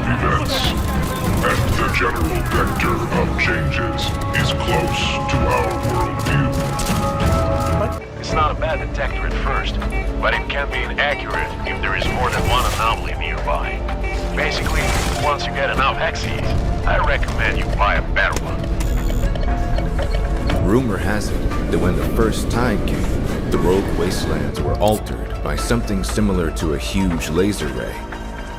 of events, and the general vector of changes is close to our worldview. It's not a bad detector at first, but it can be inaccurate if there is more than one anomaly nearby. Basically, once you get enough hexes, I recommend you buy a better one. Rumor has it that when the first tide came, the rogue wastelands were altered by something similar to a huge laser ray.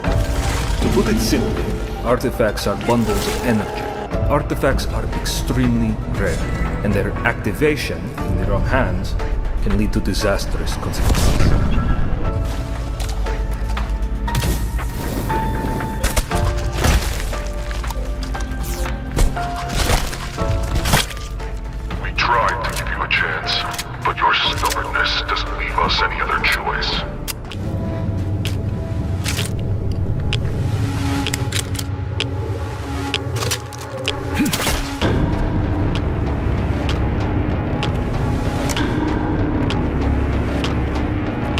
To put it simply, artifacts are bundles of energy. Artifacts are extremely rare, and their activation in the wrong hands can lead to disastrous consequences. We tried to give you a chance, but your stubbornness doesn't leave us any other choice.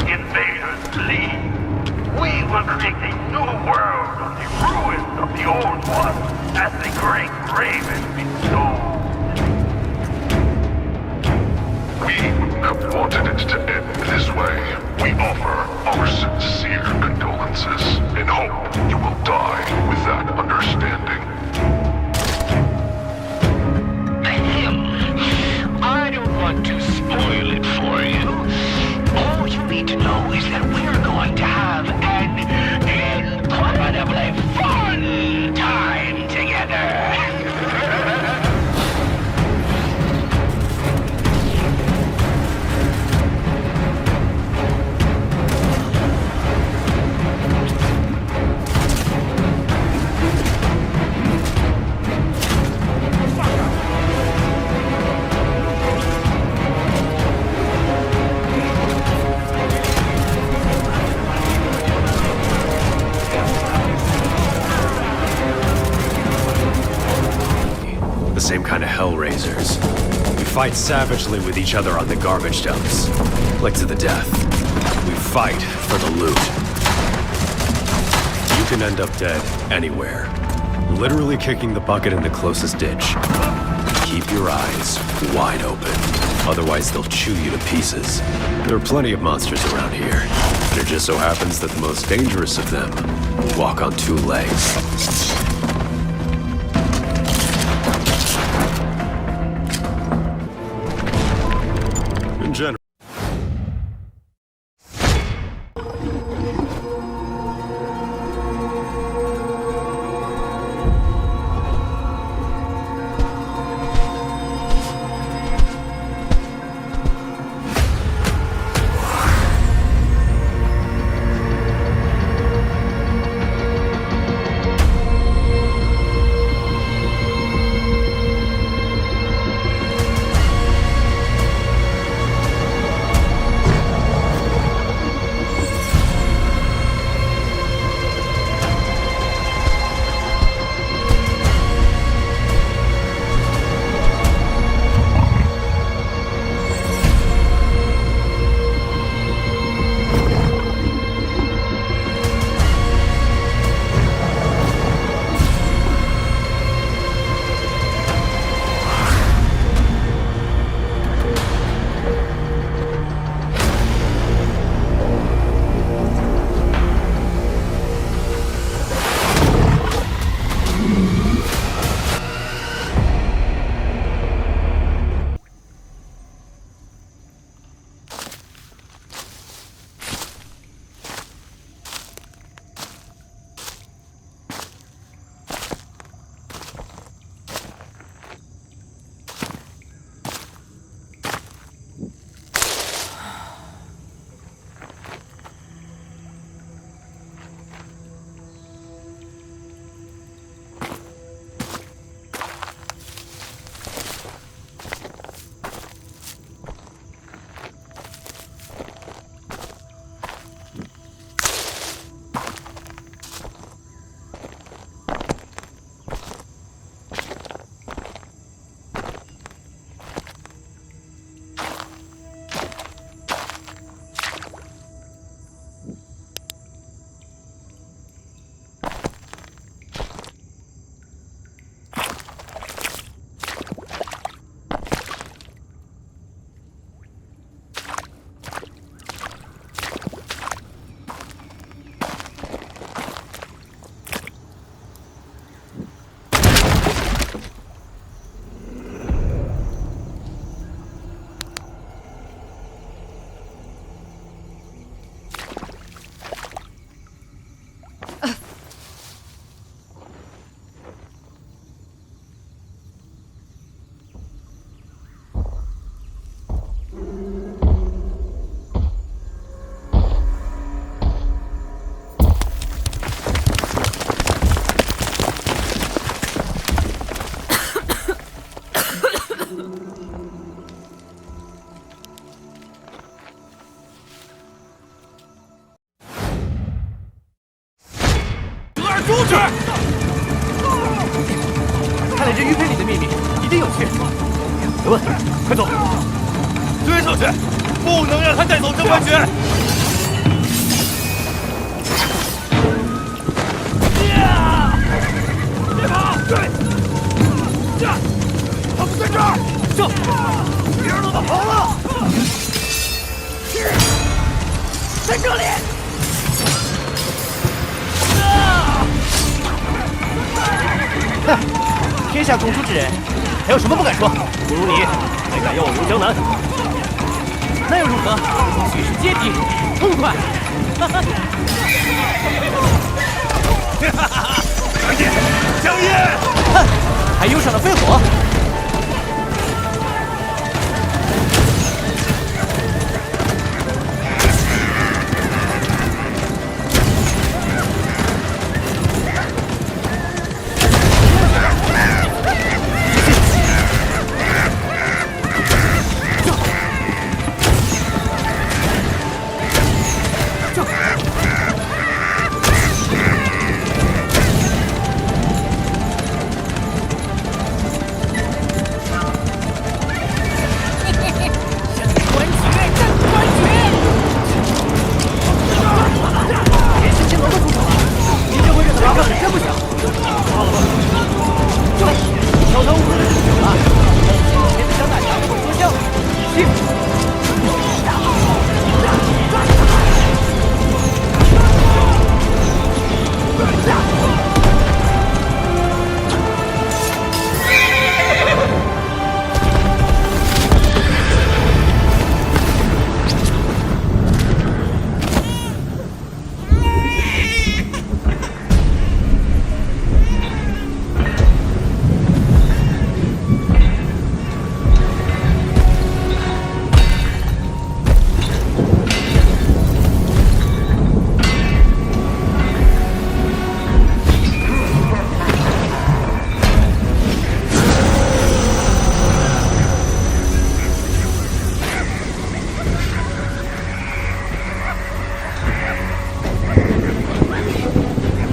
Invaders, leave. We will create a new world on the ruins of the old one, as the great raven bestowed. We have wanted it to end this way. We offer our sincere condolences and hope you will die with that understanding. I don't want to spoil it for you. All you need to know is that we're going to have an incredibly fun time together. The same kind of Hellraisers. We fight savagely with each other on the garbage dumps. Like to the death. We fight for the loot. You can end up dead anywhere. Literally kicking the bucket in the closest ditch. Keep your eyes wide open. Otherwise they'll chew you to pieces. There are plenty of monsters around here. And it just so happens that the most dangerous of them walk on two legs. In general. 去！看来这玉佩里的秘密一定有趣。得问，快走！追上去，不能让他带走甄嬛诀。别跑！对，他们在这儿！就，别让他们跑了！在这里！天下共主之人，还有什么不敢说？不如你还敢要我游江南？那又如何？举世皆敌，痛快！赶紧降烟！哼，还用上了飞火？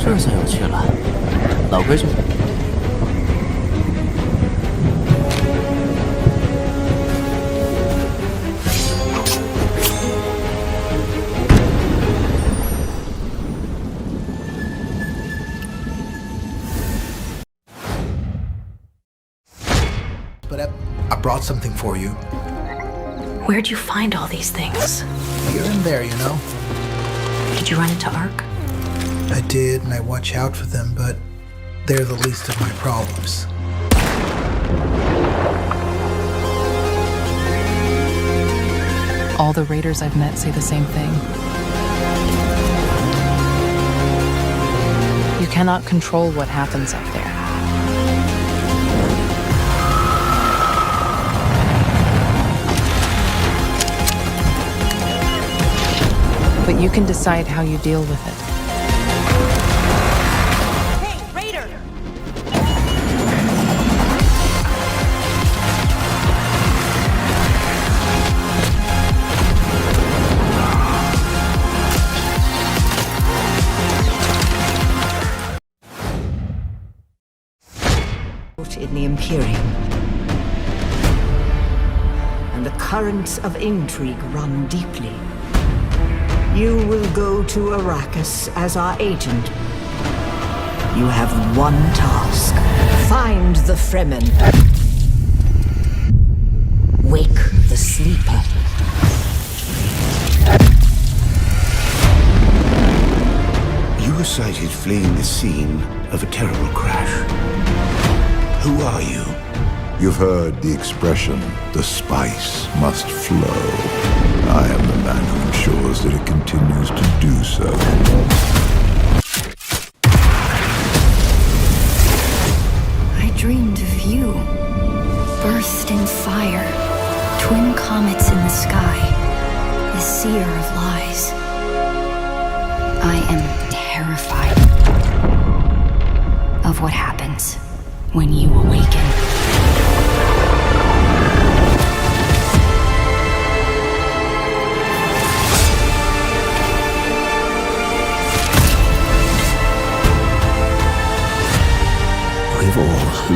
这算有趣了，老规矩。But I brought something for you. Where'd you find all these things? You're in there, you know. Did you run into Ark? I did, and I watch out for them, but they're the least of my problems. All the raiders I've met say the same thing. You cannot control what happens up there. But you can decide how you deal with it. In the Imperium, and the currents of intrigue run deeply. You will go to Arrakis as our agent. You have one task. Find the Fremen. Wake the sleeper. You were sighted fleeing the scene of a terrible crash. Who are you? You've heard the expression, the spice must flow. I am the man who ensures that it continues to do so. I dreamed of you. Burst in fire. Twin comets in the sky. The seer of lies. I am terrified of what happens when you awaken.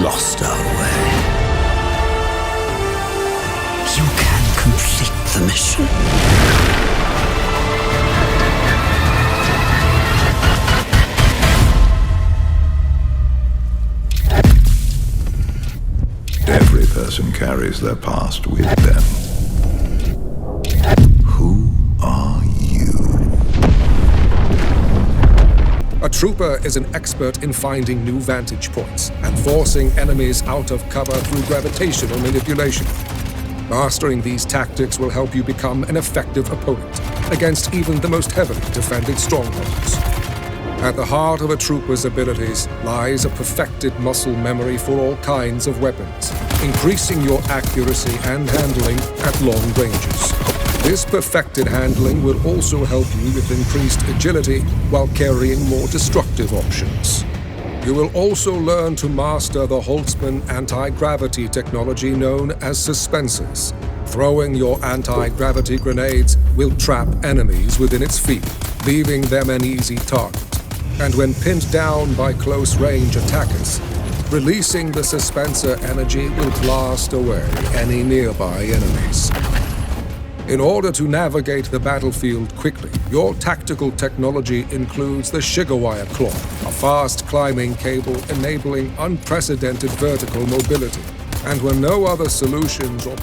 lost our way. You can complete the mission. Every person carries their past with them. Who are you? A trooper is an expert in finding new vantage points and forcing enemies out of cover through gravitational manipulation. Mastering these tactics will help you become an effective opponent against even the most heavily defended strongholds. At the heart of a trooper's abilities lies a perfected muscle memory for all kinds of weapons, increasing your accuracy and handling at long ranges. This perfected handling will also help you with increased agility while carrying more destructive options. You will also learn to master the Holtzman anti-gravity technology known as suspensors. Throwing your anti-gravity grenades will trap enemies within its field, leaving them an easy target. And when pinned down by close-range attackers, releasing the suspensor energy will blast away any nearby enemies. In order to navigate the battlefield quickly, your tactical technology includes the Sugarwire Claw, a fast climbing cable enabling unprecedented vertical mobility. And when no other solutions or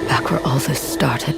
Back where all this started.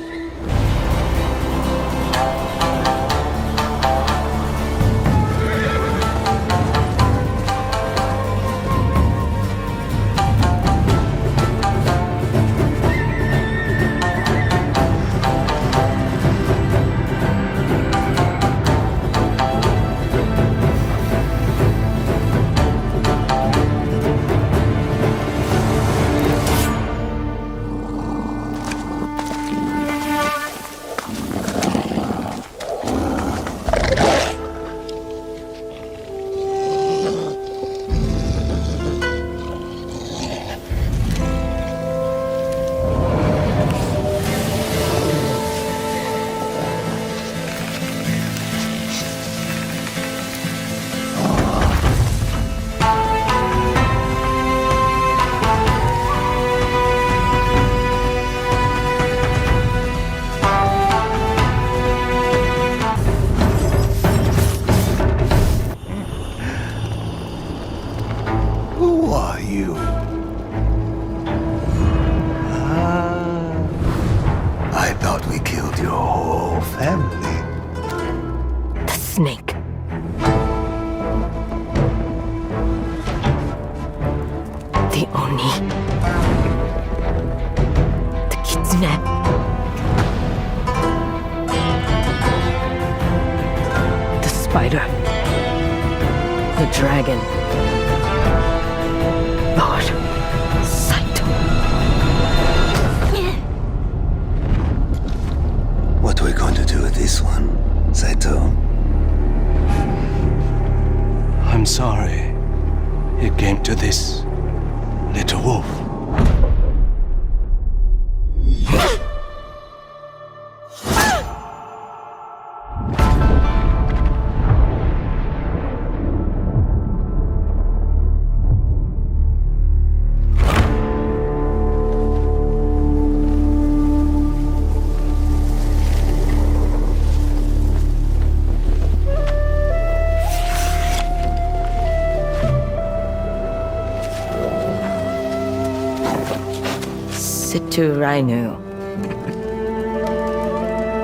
Rainu.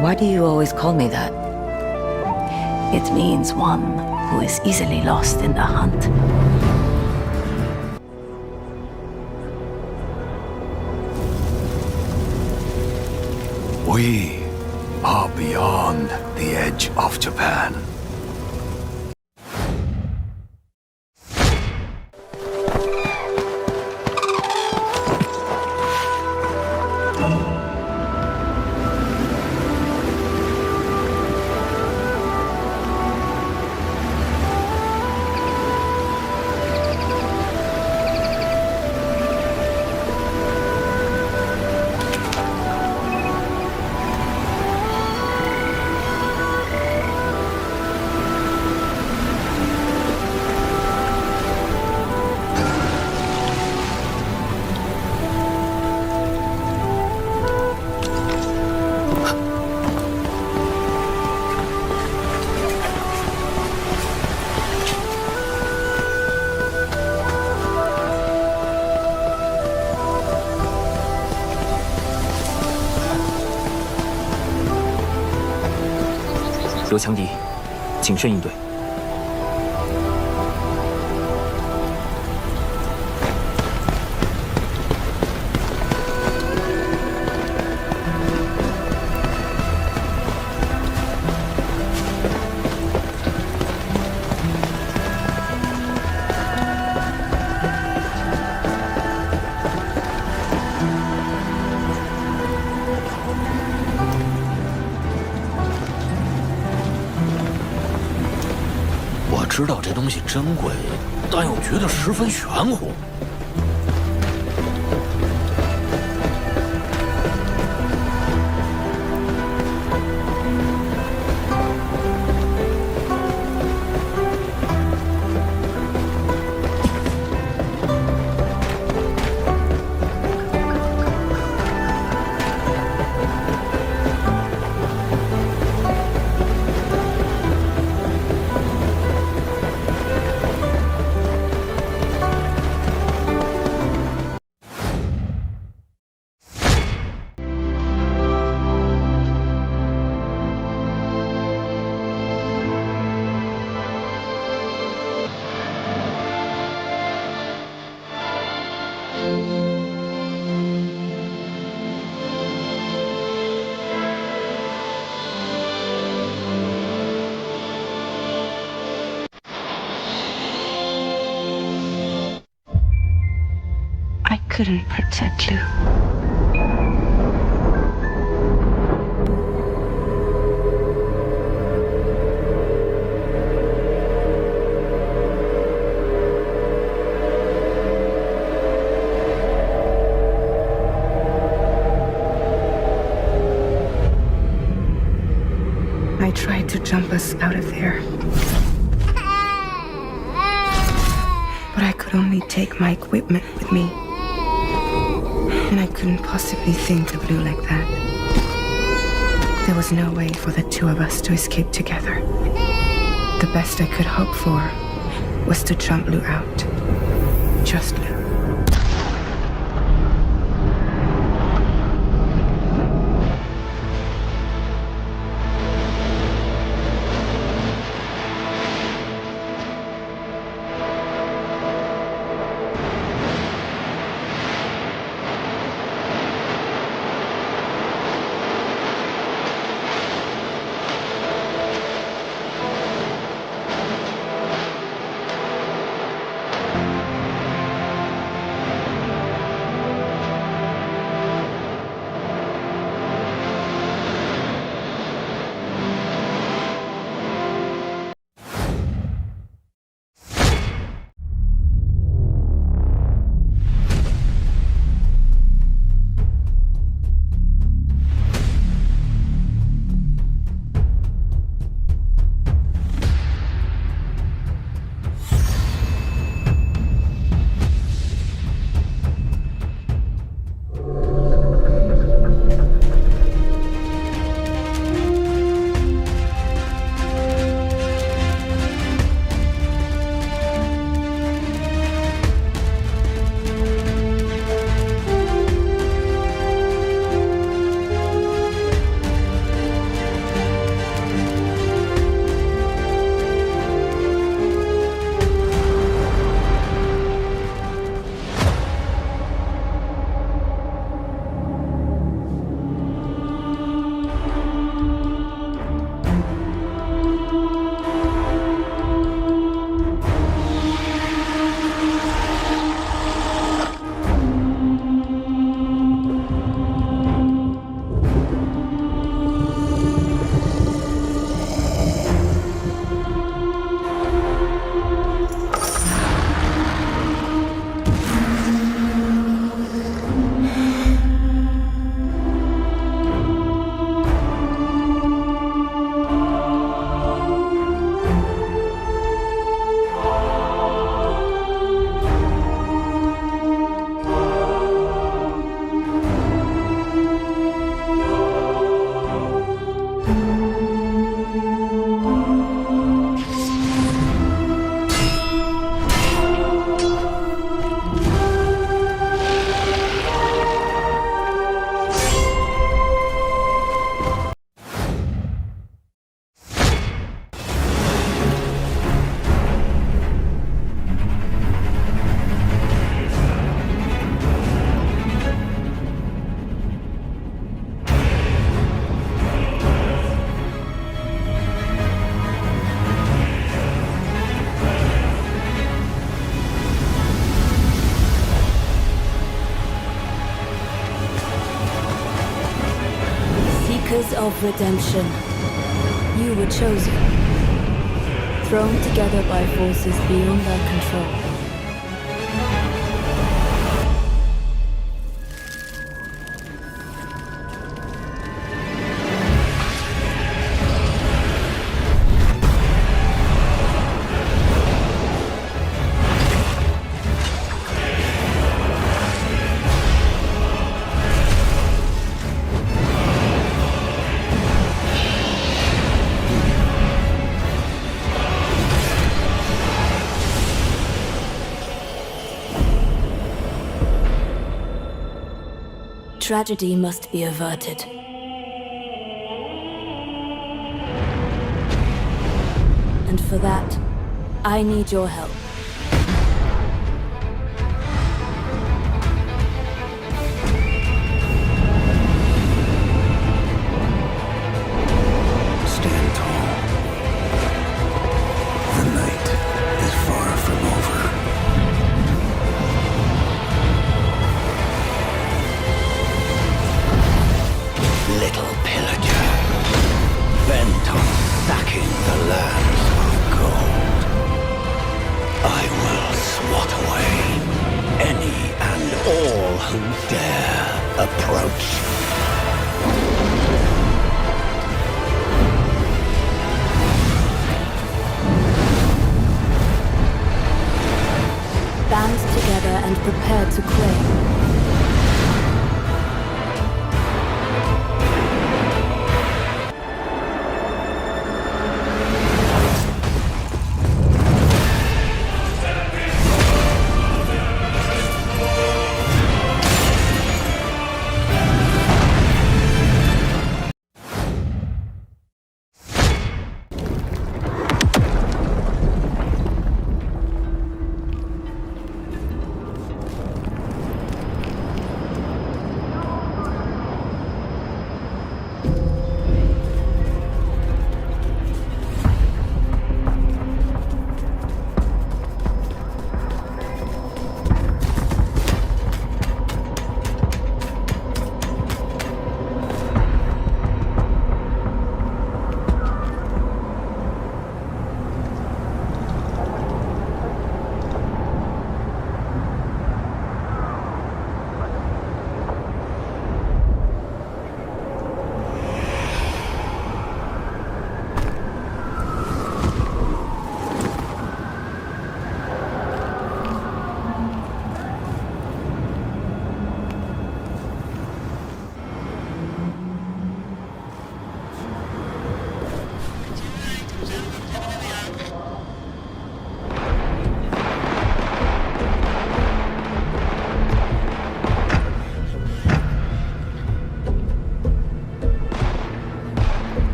Why do you always call me that? It means one who is easily lost in the hunt. We are beyond the edge of Japan. 有强敌，谨慎应对。 我知道这东西珍贵，但又觉得十分玄乎。I couldn't protect Lou. I tried to jump us out of there. But I could only take my equipment with me. And I couldn't possibly think of Lou like that. There was no way for the two of us to escape together. The best I could hope for was to jump Lou out. Just Lou. of redemption. You were chosen. Thrown together by forces beyond our control. Tragedy must be averted. And for that, I need your help. Stand tall. The night is far from over. Little pillager, bent on sacking the lands of gold. I will swat away any and all who dare approach. Band together and prepare to claim.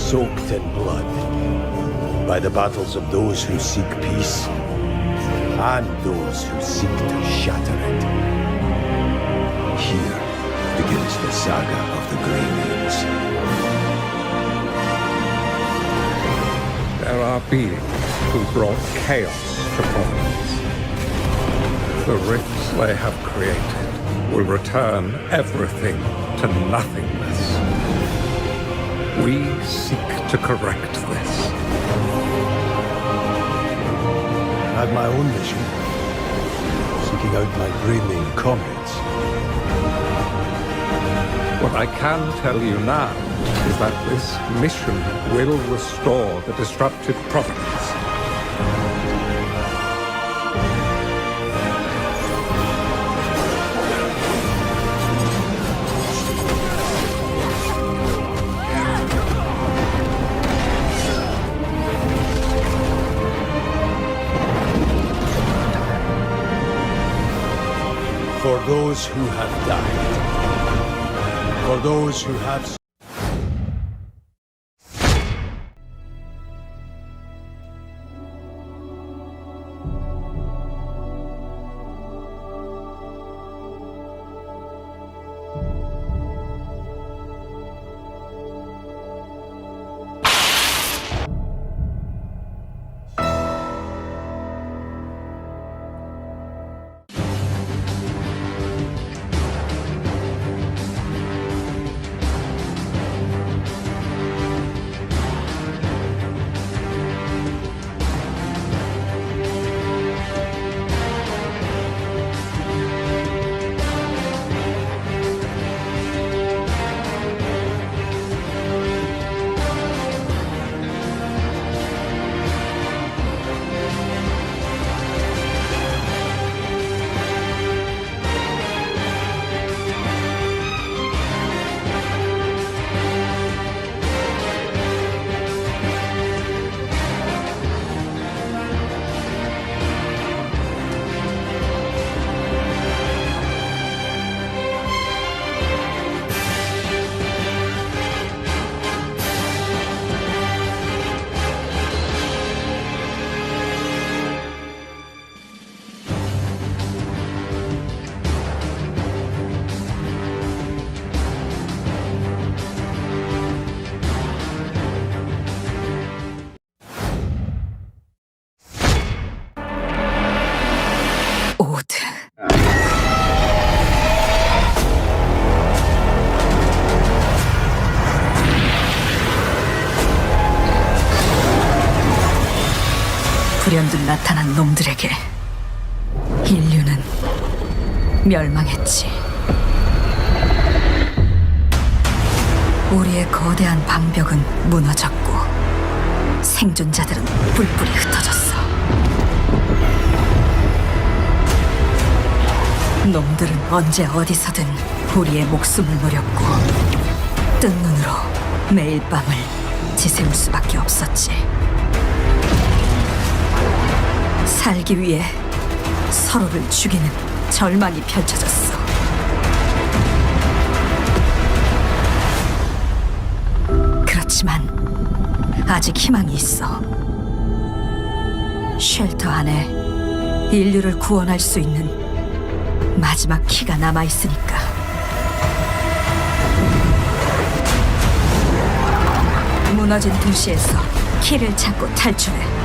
Soaked in blood by the battles of those who seek peace and those who seek to shatter it. Here begins the saga of the Grey Names. There are beings who brought chaos to providence. The rifts they have created will return everything to nothingness. We seek to correct this. I have my own mission, seeking out my Greyling comrades. What I can tell you now is that this mission will restore the disrupted providence. For those who have died, for those who have... 불현듯 나타난 놈들에게 인류는 멸망했지. 우리의 거대한 방벽은 무너졌고 생존자들은 뿔뿔이 흩어졌어. 놈들은 언제 어디서든 우리의 목숨을 노렸고 뜬 눈으로 매일 밤을 지새울 수밖에 없었지. 살기 위해 서로를 죽이는 절망이 펼쳐졌어. 그렇지만 아직 희망이 있어. 쉘터 안에 인류를 구원할 수 있는 마지막 키가 남아있으니까. 무너진 도시에서 키를 찾고 탈출해.